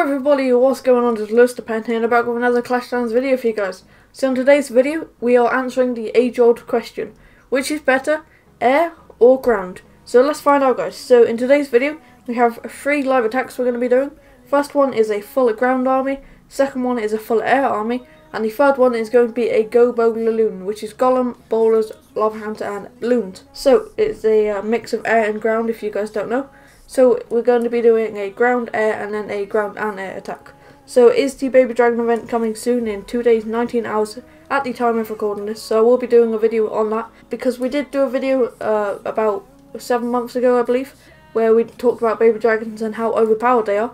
everybody, what's going on? It's LewisThePen here and I'm back with another Clash Clans video for you guys. So in today's video, we are answering the age-old question, which is better, air or ground? So let's find out, guys. So in today's video, we have 3 live attacks we're going to be doing. First one is a full ground army, second one is a full air army, and the third one is going to be a Gobo Laloon, which is Golem, Bowlers, Lava Hunter and Balloons. So it's a mix of air and ground if you guys don't know. So we're going to be doing a ground, air and then a ground and air attack. So is the Baby Dragon event coming soon in 2 days, 19 hours at the time of recording this. So I will be doing a video on that because we did do a video about 7 months ago I believe, where we talked about Baby Dragons and how overpowered they are.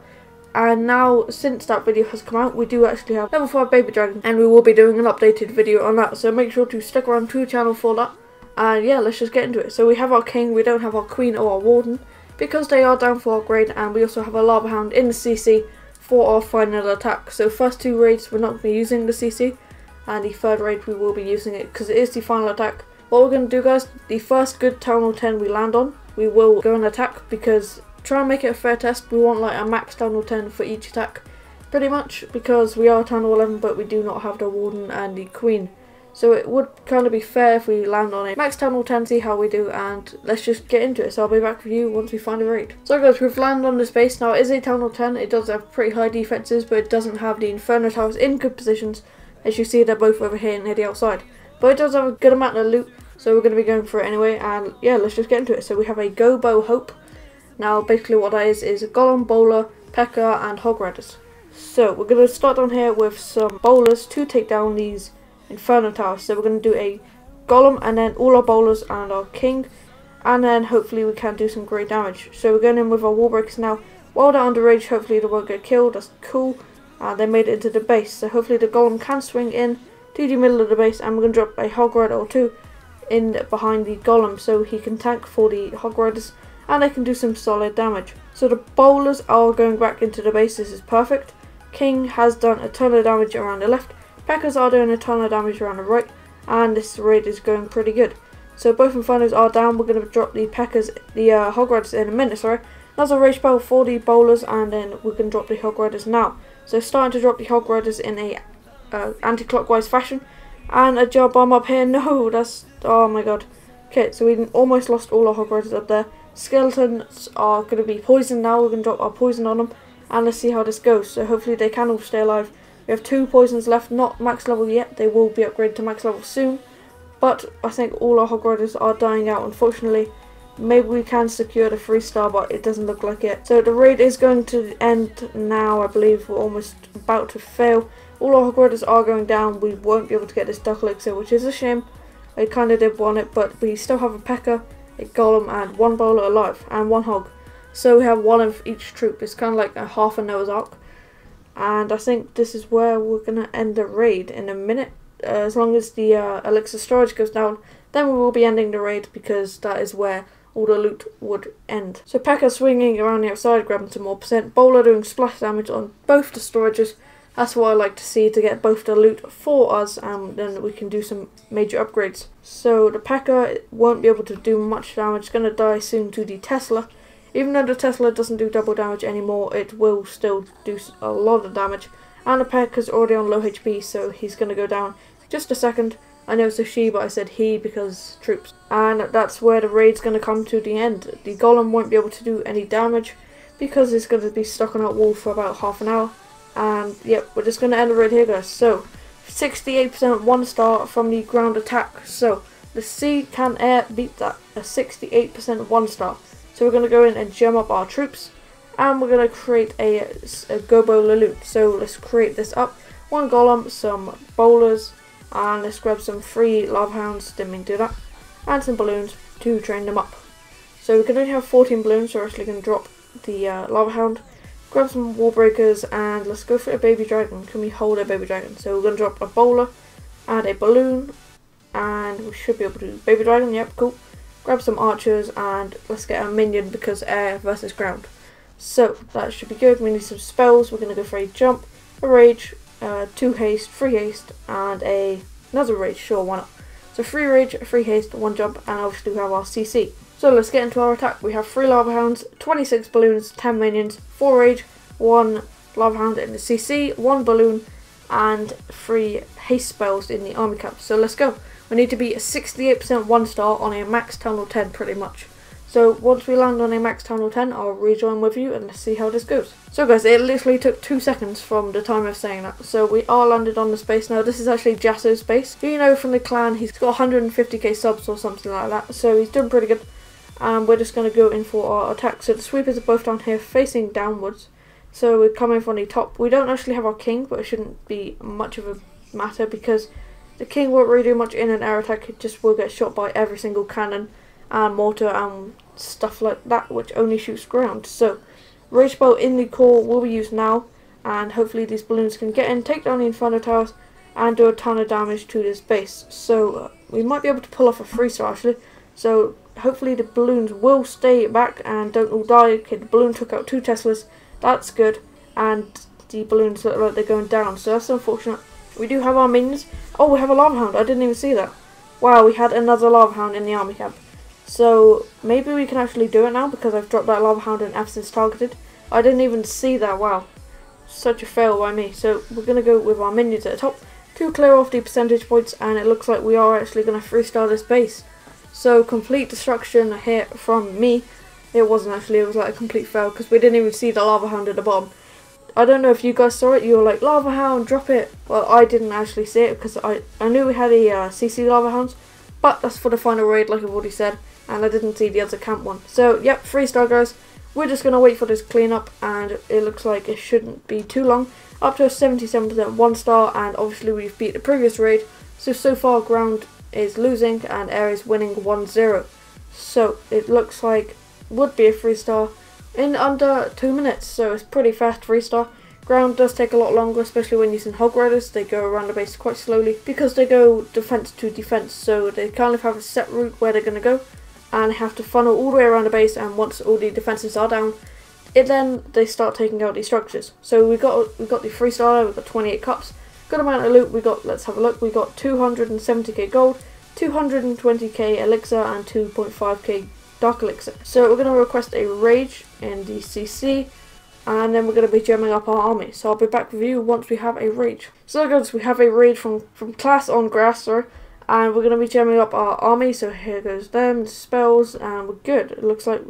And now since that video has come out, we do actually have level 5 Baby Dragon and we will be doing an updated video on that. So make sure to stick around to the channel for that. And yeah, let's just get into it. So we have our king, we don't have our queen or our warden, because they are down for upgrade, and we also have a Lava Hound in the CC for our final attack. So first 2 raids we're not going to be using the CC, and the third raid we will be using it because it is the final attack. What we're going to do, guys, the first good Town Hall 10 we land on, we will go and attack, because try and make it a fair test. We want like a max Town Hall 10 for each attack, pretty much, because we are Town Hall 11 but we do not have the warden and the queen. So it would kind of be fair if we land on a max Town Hall 10, see how we do, and let's just get into it. So I'll be back with you once we find a raid. So guys, we've landed on this base. Now it is a Town Hall 10, it does have pretty high defenses, but it doesn't have the Inferno Towers in good positions. As you see, they're both over here near the outside. But it does have a good amount of loot, so we're going to be going for it anyway, and yeah, let's just get into it. So we have a Gobo Hope. Now basically what that is a Golem, Bowler, P.E.K.K.A and Hog Riders. So we're going to start down here with some Bowlers to take down these Inferno Towers. So we're going to do a Golem and then all our Bowlers and our King, and then hopefully we can do some great damage. So we're going in with our Wall Breakers now. While they're under rage, hopefully they won't get killed. That's cool. They made it into the base, so hopefully the Golem can swing in to the middle of the base, and we're going to drop a Hog Rider or 2 in behind the Golem so he can tank for the Hog Riders and they can do some solid damage. So the Bowlers are going back into the base. This is perfect. King has done a ton of damage around the left. P.E.K.K.A.s are doing a ton of damage around the right, and this raid is going pretty good. So both Infernos are down. We're going to drop the P.E.K.K.A.s, the Hog Riders in a minute, sorry. That's a rage spell for the Bowlers, and then we're going to drop the Hog Riders now. So starting to drop the Hog Riders in a anti-clockwise fashion, and a jar bomb up here. No, that's, oh my god. Okay, so we almost lost all our Hog Riders up there. Skeletons are going to be poisoned now. We're going to drop our poison on them, and let's see how this goes. So hopefully they can all stay alive. We have 2 poisons left, not max level yet. They will be upgraded to max level soon. But I think all our Hog Riders are dying out, unfortunately. Maybe we can secure the 3-star, but it doesn't look like it. So the raid is going to end now, I believe. We're almost about to fail. All our Hog Riders are going down. We won't be able to get this Duck Elixir, which is a shame. I kind of did want it, but we still have a P.E.K.K.A, a Golem, and 1 Bowler alive, and 1 Hog. So we have 1 of each troop. It's kind of like a half a Noah's Ark. And I think this is where we're going to end the raid in a minute. As long as the elixir storage goes down, then we will be ending the raid, because that is where all the loot would end. So P.E.K.K.A swinging around the outside, grabbing some more percent. Bowler doing splash damage on both the storages. That's what I like to see, to get both the loot for us, and then we can do some major upgrades. So the P.E.K.K.A won't be able to do much damage. It's going to die soon to the Tesla. Even though the Tesla doesn't do double damage anymore, it will still do a lot of damage. And the P.E.K.K.A is already on low HP, so he's going to go down just a second. I know it's a she, but I said he because troops. And that's where the raid's going to come to the end. The Golem won't be able to do any damage because it's going to be stuck on that wall for about half an hour. And yep, we're just going to end the raid here, guys. So 68% 1-star from the ground attack. So let's see, can air beat that? A 68% 1-star. So we're going to go in and gem up our troops, and we're going to create a Gobo Laloon. So let's create this up. 1 Golem, some Bowlers, and let's grab some 3 Lava Hounds, didn't mean to do that, and some Balloons to train them up. So we can only have 14 Balloons, so we're actually going to drop the Lava Hound, grab some Wall Breakers, and let's go for a Baby Dragon. Can we hold a Baby Dragon? So we're going to drop a Bowler and a Balloon, and we should be able to do Baby Dragon, yep, cool. Grab some archers, and let's get a minion because air versus ground. So that should be good. We need some spells. We're going to go for a jump, a rage, 2 haste, 3 haste, and another rage. Sure, why not? So 3 rage, 3 haste, 1 jump, and obviously we have our CC. So let's get into our attack. We have 3 Lava Hounds, 26 Balloons, 10 minions, 4 rage, 1 Lava Hound in the CC, 1 balloon, and 3 haste spells in the army cap. So let's go. We need to be a 68% 1-star on a max tunnel 10 pretty much. So once we land on a max tunnel 10, I'll rejoin with you and let's see how this goes. So guys, it literally took 2 seconds from the time of saying that. So we are landed on the space now. This is actually Jasso's base. You know, from the clan, he's got 150k subs or something like that. So he's doing pretty good. And we're just going to go in for our attack. So the sweepers are both down here facing downwards. So we're coming from the top. We don't actually have our king, but it shouldn't be much of a matter because the king won't really do much in an air attack. It just will get shot by every single cannon and mortar and stuff like that, which only shoots ground. So rage spell in the core will be used now, and hopefully these balloons can get in, take down the inferno towers, and do a ton of damage to this base. So we might be able to pull off a 3-star actually. So hopefully the balloons will stay back and don't all die. Okay, the balloon took out 2 Teslas. That's good, and the balloons look like they're going down, so that's unfortunate. We do have our minions. Oh, we have a Lava Hound. I didn't even see that. Wow, we had another Lava Hound in the army camp. So maybe we can actually do it now because I've dropped that Lava Hound and absence targeted. I didn't even see that. Wow, such a fail by me. So we're going to go with our minions at the top to clear off the percentage points, and it looks like we are actually going to 3-star this base. So complete destruction here from me. It wasn't actually, it was like a complete fail because we didn't even see the Lava Hound at the bottom. I don't know if you guys saw it, you were like, Lava Hound, drop it. Well, I didn't actually see it because I knew we had a CC Lava Hounds, but that's for the final raid like I've already said, and I didn't see the other camp one. So, yep, 3-star guys. We're just going to wait for this cleanup, and it looks like it shouldn't be too long. Up to a 77% 1-star, and obviously we've beat the previous raid, so far ground is losing and air is winning 1-0. So, it looks like would be a 3-star in under 2 minutes, so it's pretty fast 3-star. Ground does take a lot longer, especially when using hog riders. They go around the base quite slowly because they go defense to defense, so they kind of have a set route where they're going to go, and they have to funnel all the way around the base, and once all the defenses are down, then they start taking out these structures. So we got the 3-star, we've got 28 cups, good amount of loot. We got, let's have a look, we got 270k gold, 220k elixir, and 2.5k dark elixir. So we're going to request a rage in the CC, and then we're going to be gemming up our army. So I'll be back with you once we have a rage. So guys, we have a rage from class on grass, sorry, and we're going to be gemming up our army. So here goes them, spells, and we're good. It looks like,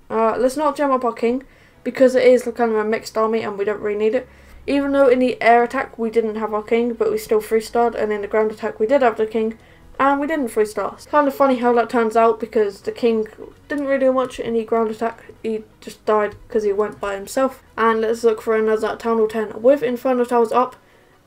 let's not gem up our king, because it is kind of a mixed army and we don't really need it. Even though in the air attack we didn't have our king, but we still 3-starred, and in the ground attack we did have the king, and we didn't 3-star. It's kind of funny how that turns out because the king didn't really do much in the ground attack. He just died because he went by himself. And let's look for another Tunnel 10 with Inferno Towers up.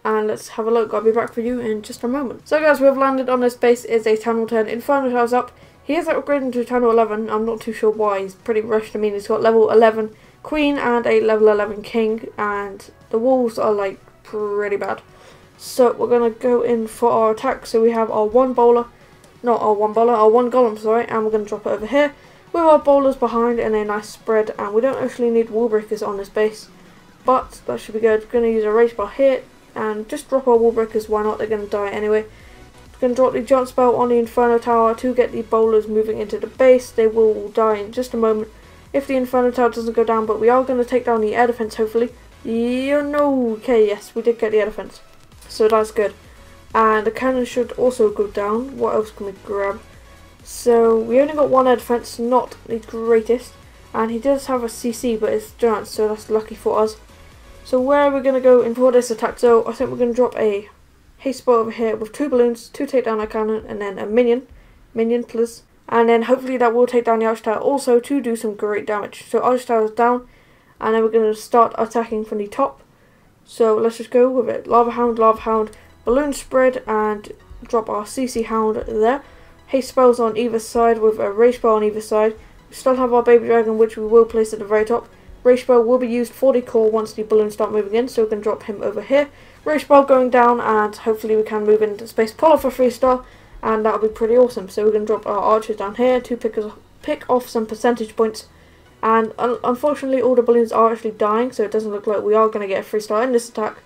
And let's have a look. I'll be back for you in just a moment. So guys, we've landed on this base. Is a Tunnel 10 Inferno Towers up. He is upgrading to Tunnel 11. I'm not too sure why. He's pretty rushed. I mean, he's got level 11 Queen and a level 11 King. And the walls are like pretty bad. So we're going to go in for our attack. So we have our one golem, sorry, and we're going to drop it over here with our bowlers behind in a nice spread, and we don't actually need wall breakers on this base, but that should be good. We're going to use a rage bar here and just drop our wall breakers, why not, they're going to die anyway. We're going to drop the jump spell on the Inferno Tower to get the bowlers moving into the base. They will die in just a moment if the Inferno Tower doesn't go down, but we are going to take down the air defense hopefully. Okay, yes, we did get the air defense. So that's good. And the cannon should also go down. What else can we grab? So we only got one air defense, not the greatest. And he does have a CC, but it's giant, so that's lucky for us. So where are we going to go in for this attack? So I think we're going to drop a haste spell over here with 2 balloons to take down our cannon, and then a minion please. And then hopefully that will take down the Arch Tower also to do some great damage. So Arch Tower is down, and then we're going to start attacking from the top. So let's just go with it. Lava Hound, balloon spread, and drop our CC Hound there. Haste spells on either side with a rage spell on either side. We still have our baby dragon, which we will place at the very top. Rage spell will be used for the core once the balloons start moving in, so we can drop him over here. Rage spell going down, and hopefully we can move into space, pull off a 3-star, and that'll be pretty awesome. So we're going to drop our archers down here to pick off some percentage points. And unfortunately all the balloons are actually dying, so it doesn't look like we are going to get a 3-star in this attack,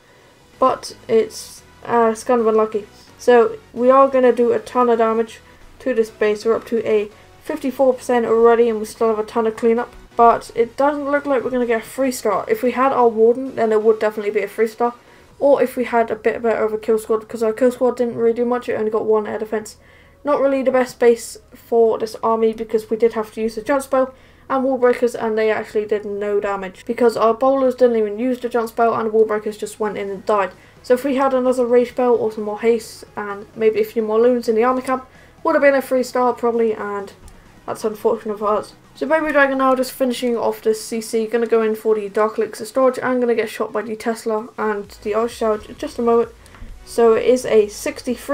but it's kind of unlucky. So we are going to do a ton of damage to this base. We're up to a 54% already, and we still have a ton of cleanup. but it doesn't look like we're going to get a 3-star. If we had our Warden, then it would definitely be a 3-star. Or if we had a bit better of a kill squad, because our kill squad didn't really do much, it only got 1 air defense. Not really the best base for this army, because we did have to use the jump spell and wall breakers, and they actually did no damage, because our bowlers didn't even use the jump spell and the wall breakers just went in and died. So if we had another rage spell or some more haste and maybe a few more loons in the army camp, would have been a 3-star probably, and that's unfortunate for us. So Baby Dragon now just finishing off this CC, going to go in for the Dark Elixir storage. I'm going to get shot by the Tesla and the Arch Charge in just a moment. So it is a 63%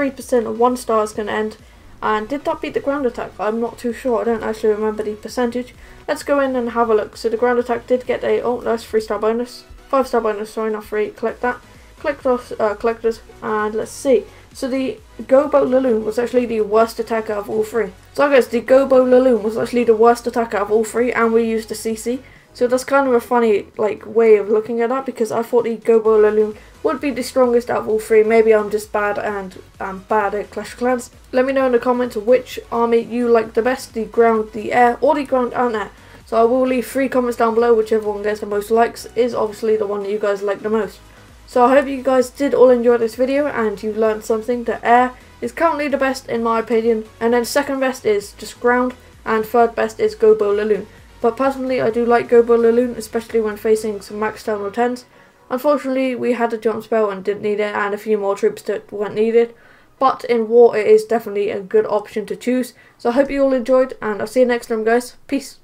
1-star is going to end. And did that beat the ground attack? I'm not too sure, I don't actually remember the percentage. Let's go in and have a look. So the ground attack did get a, oh that's 3-star bonus. 5-star bonus, sorry, not 3, collect that. Collect off collectors, and let's see. So the Gobo Laloon was actually the worst attacker of all 3. So guys, the Gobo Laloon was actually the worst attacker of all 3, and we used the CC. So that's kind of a funny way of looking at that, because I thought the Gobo Laloon would be the strongest out of all 3. Maybe I'm just bad and I'm bad at Clash of Clans. Let me know in the comments which army you like the best, the ground, the air, or the ground and air. So I will leave 3 comments down below. Whichever one gets the most likes is obviously the one that you guys like the most. So I hope you guys did all enjoy this video and you learned something. The air is currently the best in my opinion, and then second best is just ground, and third best is Gobo Laloon. But personally I do like Gobo Laloon, especially when facing some max terminal 10s. Unfortunately we had a jump spell and didn't need it, and a few more troops that weren't needed. But in war it is definitely a good option to choose. So I hope you all enjoyed, and I'll see you next time guys. Peace.